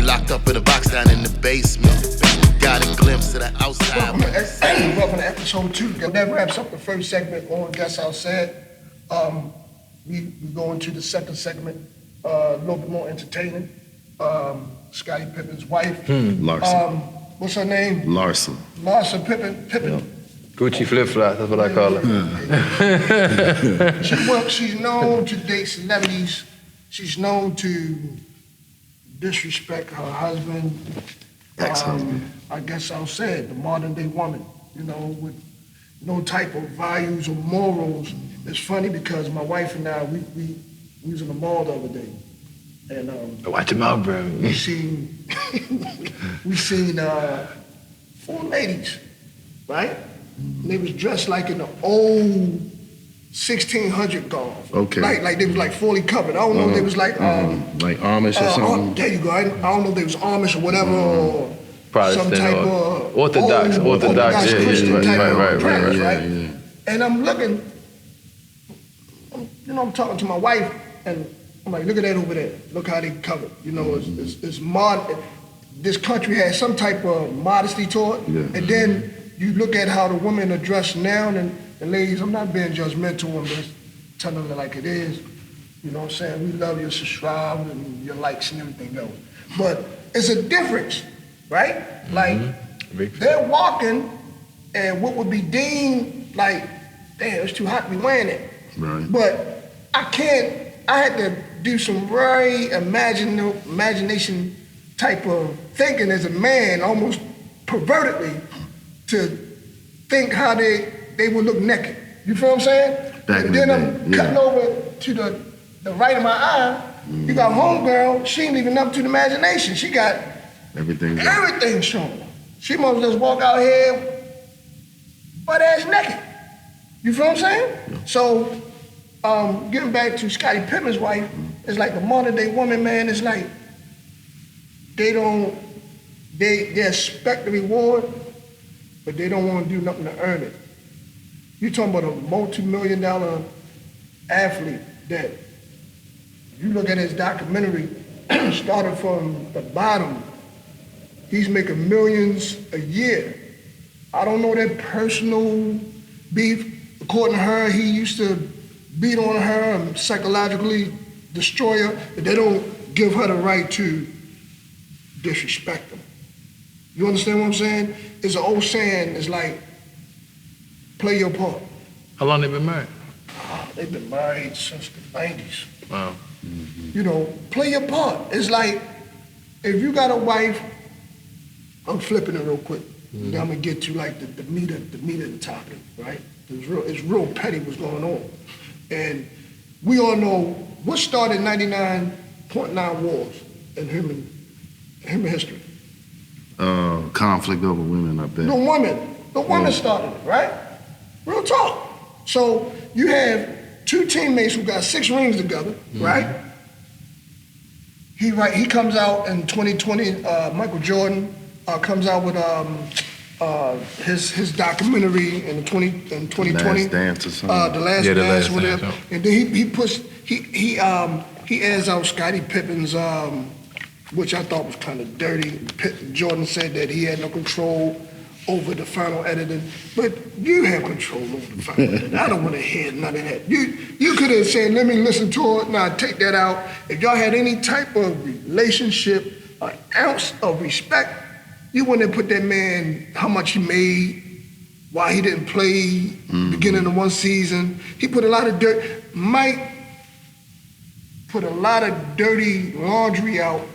locked up in a box down in the basement. Got a glimpse of the outside. Welcome to episode 2. That wraps up the first segment on Guess How Sad. We go into the second segment, a little bit more entertaining. Scottie Pippen's wife. Larson. What's her name? Larson Pippen. Yeah. Gucci flip-flops, that's what I call her. She's known to date celebrities. She's known to disrespect her husband. Ex-husband. I guess I'll say it, the modern day woman, with no type of values or morals. It's funny because my wife and I, we was in the mall the other day. And watch your mouth, bro. we seen 4 ladies, right? And they was dressed like in the old 1600 garb. Okay. Like they was like fully covered. I don't know if they was like Amish or something. There you go. I don't know if they was Amish or whatever, or some type of Orthodox Christian type of practice, right? Yeah. And I'm looking, I'm talking to my wife, and I'm like, look at that over there. Look how they covered. It's modern. This country has some type of modesty to it. Yeah. And then you look at how the women are dressed now, and ladies, I'm not being judgmental, I'm just telling them like it is. You know what I'm saying? We love your subscribe and your likes and everything else. But it's a difference, right? Like, they're walking, and what would be deemed like, damn, it's too hot to be wearing it. Right. But I had to do some very imagination type of thinking as a man, almost pervertedly, to think how they would look naked. You feel what I'm saying? Back and then I'm cutting over to the right of my eye. You got homegirl, she ain't even up to the imagination. She got everything shown. She must just walk out here butt ass naked. You feel what I'm saying? Yeah. So, getting back to Scottie Pippen's wife, it's like the modern day woman, man, it's like they expect the reward, but they don't want to do nothing to earn it. You're talking about a multi-million-dollar athlete that you look at his documentary, started from the bottom. He's making millions a year. I don't know their personal beef. According to her, he used to beat on her and psychologically destroy her. But they don't give her the right to disrespect him. You understand what I'm saying? It's an old saying, it's like, play your part. How long they been married? They've been married since the 90s. Wow. Play your part. It's like, if you got a wife, I'm flipping it real quick. Then I'm gonna get to like the meat of the topic, right? It's real petty what's going on. And we all know what started 99.9 wars in human history. Conflict over women, I bet. The woman started it, right? Real talk. So you have 2 teammates who got 6 rings together, right? He comes out in 2020, Michael Jordan comes out with his documentary in 2020. Last Dance or something. The Last Dance, whatever. And then he airs out Scottie Pippen's, which I thought was kind of dirty. Jordan said that he had no control over the final editing, but you have control over the final editing. I don't want to hear none of that. You could have said, let me listen to it, now take that out. If y'all had any type of relationship, an ounce of respect, you wouldn't have put that man, how much he made, why he didn't play beginning of one season. He put a lot of dirt. Mike put a lot of dirty laundry out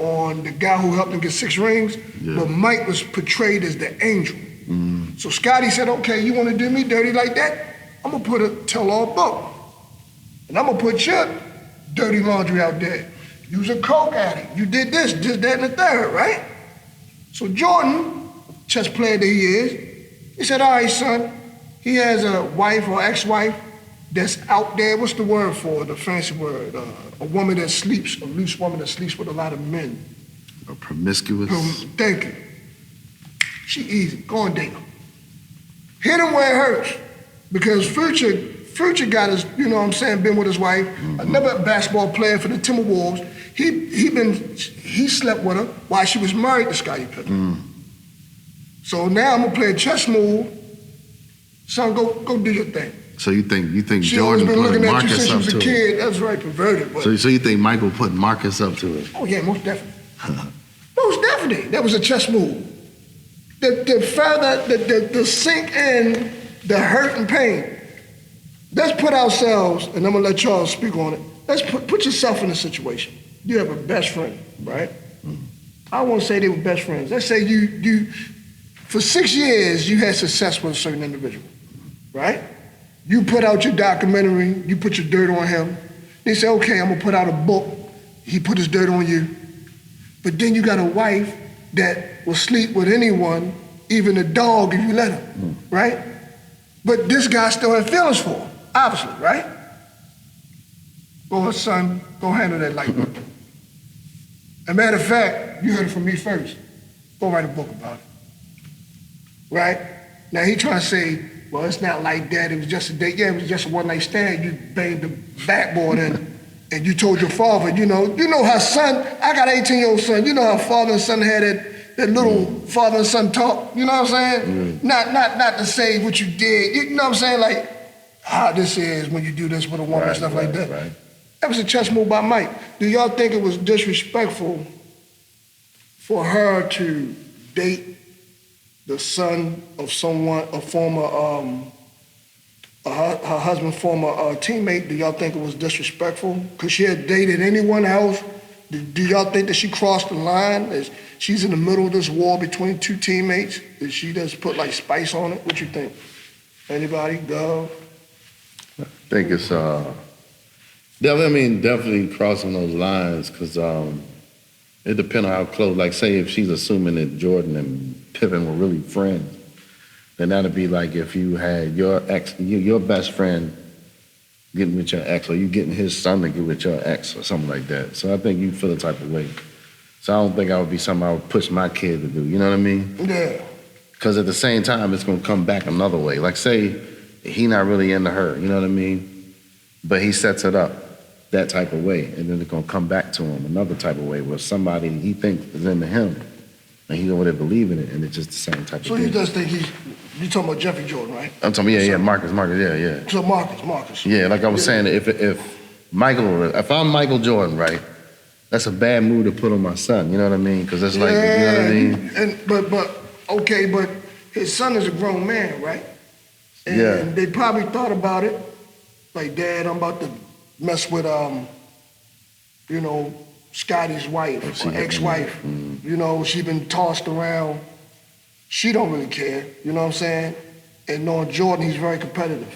on the guy who helped him get 6 rings, but Mike was portrayed as the angel. So Scottie said, okay, you want to do me dirty like that? I'm going to put a tell-all book. And I'm going to put your dirty laundry out there. You was a coke addict. You did this, that, and the third, right? So Jordan, chess player that he is, he said, all right, son, he has a wife or ex-wife that's out there. What's the word for it, the fancy word? A woman that sleeps, a loose woman that sleeps with a lot of men. A promiscuous? Thank you. She easy, go on date her. Hit him where it hurts. Because Future got his, been with his wife, another basketball player for the Timberwolves. he slept with her while she was married to Scottie Pippen. So now I'm gonna play a chess move. Son, go do your thing. So you think She always Jordan been put looking at you Marcus since she up was a to it? kid. That's right, perverted. But So you think Michael put Marcus up to it? oh yeah, most definitely. Most definitely. That was a chess move. The sink in the hurt and pain. Let's put ourselves, and I'm gonna let Charles speak on it. Let's put yourself in a situation. You have a best friend, right? I won't say they were best friends. Let's say you for 6 years you had success with a certain individual, right? You put out your documentary, you put your dirt on him. They say, okay, I'm gonna put out a book. He put his dirt on you. But then you got a wife that will sleep with anyone, even a dog if you let him, right? But this guy still had feelings for him, obviously, right? Go ahead, son, go handle that like that. As a matter of fact, you heard it from me first. Go write a book about it, right? Now he trying to say, well, it's not like that. It was just a date. Yeah, it was just a one-night stand. You banged the backboard in, and you told your father, you know how son, I got an 18-year-old son, you know how father and son had that little father and son talk, you know what I'm saying? Not to say what you did, you know what I'm saying? Like, how this is when you do this with a woman and stuff like that. Right. That was a chess move by Mike. Do y'all think it was disrespectful for her to date the son of someone, a former, her husband's former teammate? Do y'all think it was disrespectful? Because she had dated anyone else? Do y'all think that she crossed the line? She's in the middle of this war between two teammates. Did she just put like spice on it? What you think? Anybody? Go. I think it's definitely crossing those lines because it depends on how close. Like, say if she's assuming that Jordan and Pippen were really friends, then that'd be like if you had your ex, your best friend getting with your ex, or you getting his son to get with your ex, or something like that. So I think you feel the type of way. So I don't think I would be something I would push my kid to do. You know what I mean? Yeah. Because at the same time, it's gonna come back another way. Like, say he not really into her. You know what I mean? But he sets it up that type of way, and then it's gonna come back to him another type of way where somebody he thinks is into him, and he over there believing it, and it's just the same type of thing. So you just think you talking about Jeffrey Jordan, right? I'm talking, Marcus, yeah. So Marcus. Yeah, like I was saying, if I'm Michael Jordan, right, that's a bad move to put on my son, you know what I mean? Because it's like, you know what I mean? But his son is a grown man, right? And they probably thought about it, like, Dad, I'm about to mess with, Scottie's wife or ex-wife. You know, she been tossed around. She don't really care, you know what I'm saying? And knowing Jordan, he's very competitive.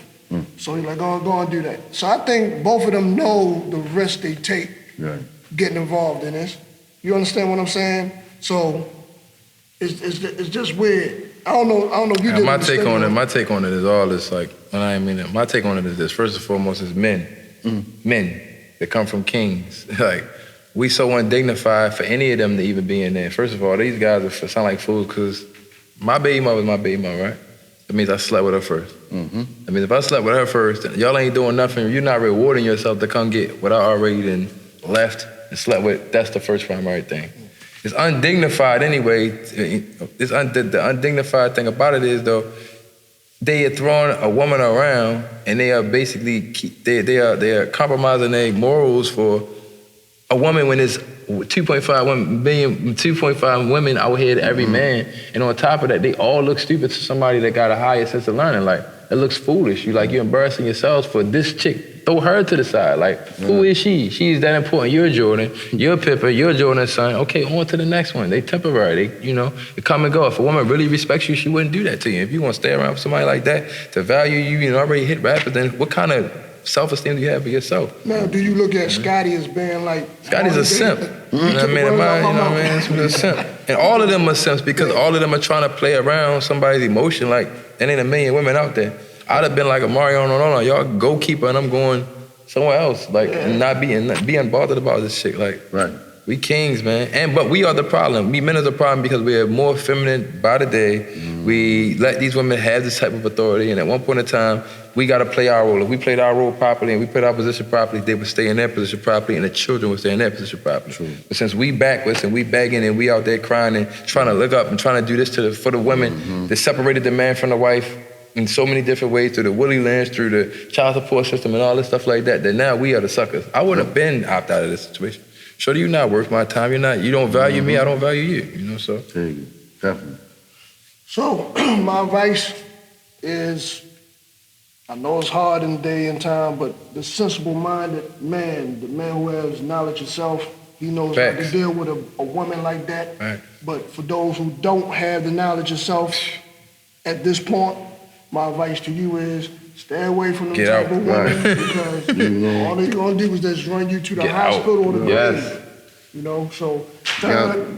So he's like, go and do that. So I think both of them know the risk they take getting involved in this. You understand what I'm saying? So it's just weird. I don't know. You did my take on it is all this, like, my take on it is this. First and foremost is men. Men that come from kings. Like, we so undignified for any of them to even be in there. First of all, these guys sound like fools because my baby mother was my baby mother, right? That means I slept with her first. I mean, if I slept with her first, then y'all ain't doing nothing. You're not rewarding yourself to come get what I already then left and slept with. That's the first primary thing. It's undignified anyway. The undignified thing about it is, though, they are throwing a woman around and they are basically, they are compromising their morals for a woman when it's 2.5 women out here to every man. And on top of that, they all look stupid to somebody that got a higher sense of learning. Like, it looks foolish. You're embarrassing yourselves for this chick. Throw her to the side. Like, who is she? She's that important. You're Jordan. You're Pippen. You're Jordan's son. Okay, on to the next one. They temporary. They come and go. If a woman really respects you, she wouldn't do that to you. If you want to stay around with somebody like that to value you, already hit rappers, then what kind of self-esteem do you have for yourself? Now, do you look at Scottie as being like... Scotty's a simp. You know what I mean? He's a simp. And all of them are simps because all of them are trying to play around somebody's emotion. Like, there ain't a million women out there. I'd have been like a Mario, no, y'all goalkeeper, and I'm going somewhere else. Like, and not being bothered about this shit. Like, right. We kings, man. But we are the problem. We men are the problem because we are more feminine by the day. We let these women have this type of authority, and at one point in time, we got to play our role. If we played our role properly and we played our position properly, they would stay in their position properly, and the children would stay in their position properly. True. But since we backwards and we begging and we out there crying and trying to look up and trying to do this for the women that separated the man from the wife in so many different ways, through the Willie Lynch, through the child support system and all this stuff like that, that now we are the suckers. I would have been opted out of this situation. Shorty, you're not worth my time. You don't value me, I don't value you, so. Definitely. So my advice is, I know it's hard in the day and time, but the sensible-minded man, the man who has knowledge of self, he knows how to deal with a woman like that. Right. But for those who don't have the knowledge of self, at this point, my advice to you is stay away from them Get type out. of women because all they're gonna do is just run you to the Get hospital out. or the Yes. grave. So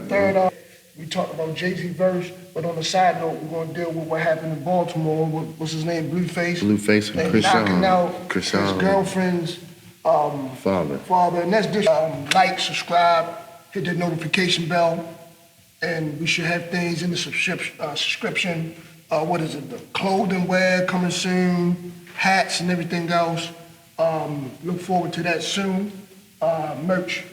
third, we talked about Jay-Z verse, but on the side note, we're gonna deal with what happened in Baltimore. What's his name? Blueface. Blueface and They knocking out Christian. his girlfriend's father, and that's just like, subscribe, hit the notification bell, and we should have things in the subscription. What is it? The clothing wear coming soon, hats and everything else. Look forward to that soon. Merch.